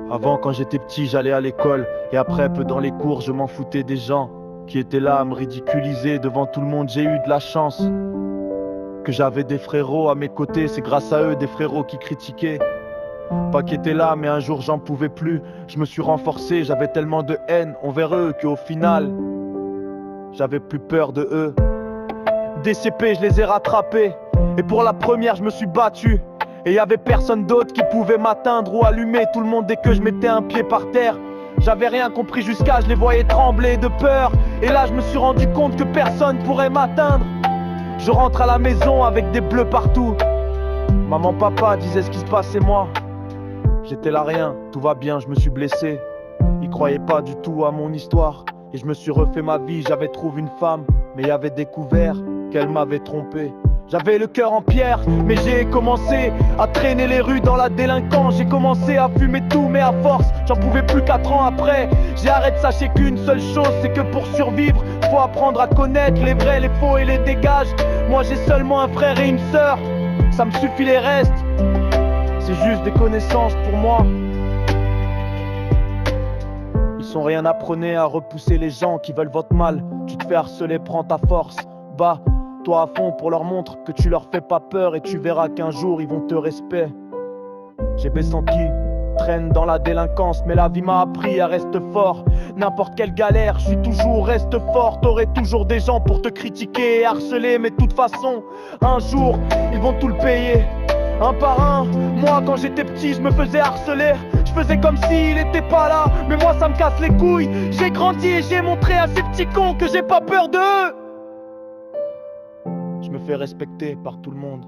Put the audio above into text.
Avant, quand j'étais petit, j'allais à l'école. Et après, peu dans les cours, je m'en foutais des gens qui étaient là à me ridiculiser devant tout le monde. J'ai eu de la chance que j'avais des frérots à mes côtés. C'est grâce à eux, des frérots qui critiquaient. Pas qui étaient là, mais un jour j'en pouvais plus. Je me suis renforcé, j'avais tellement de haine envers eux qu'au final, j'avais plus peur de eux. Des CP, je les ai rattrapés. Et pour la première, je me suis battu. Et y avait personne d'autre qui pouvait m'atteindre ou allumer tout le monde dès que je mettais un pied par terre. J'avais rien compris jusqu'à je les voyais trembler de peur. Et là je me suis rendu compte que personne pourrait m'atteindre. Je rentre à la maison avec des bleus partout. Maman, papa disaient ce qui se passait moi. J'étais là rien, tout va bien, je me suis blessé. Ils croyaient pas du tout à mon histoire. Et je me suis refait ma vie, j'avais trouvé une femme. Mais y avait découvert qu'elle m'avait trompé. J'avais le cœur en pierre, mais j'ai commencé à traîner les rues dans la délinquance. J'ai commencé à fumer tout, mais à force, j'en pouvais plus 4 ans après. J'ai arrêté, sachez qu'une seule chose, c'est que pour survivre, faut apprendre à connaître les vrais, les faux et les dégages. Moi j'ai seulement un frère et une sœur, ça me suffit les restes. C'est juste des connaissances pour moi. Ils sont rien, apprenez à repousser les gens qui veulent votre mal. Tu te fais harceler, prends ta force, bats toi à fond pour leur montrer que tu leur fais pas peur. Et tu verras qu'un jour ils vont te respecter. J'ai qui traîne dans la délinquance, mais la vie m'a appris à rester fort. N'importe quelle galère, je suis toujours reste fort. T'aurais toujours des gens pour te critiquer et harceler, mais de toute façon, un jour, ils vont tout le payer. Un par un, moi quand j'étais petit, je me faisais harceler. Je faisais comme s'il était pas là, mais moi ça me casse les couilles. J'ai grandi et j'ai montré à ces petits cons que j'ai pas peur d'eux. Je me fais respecter par tout le monde.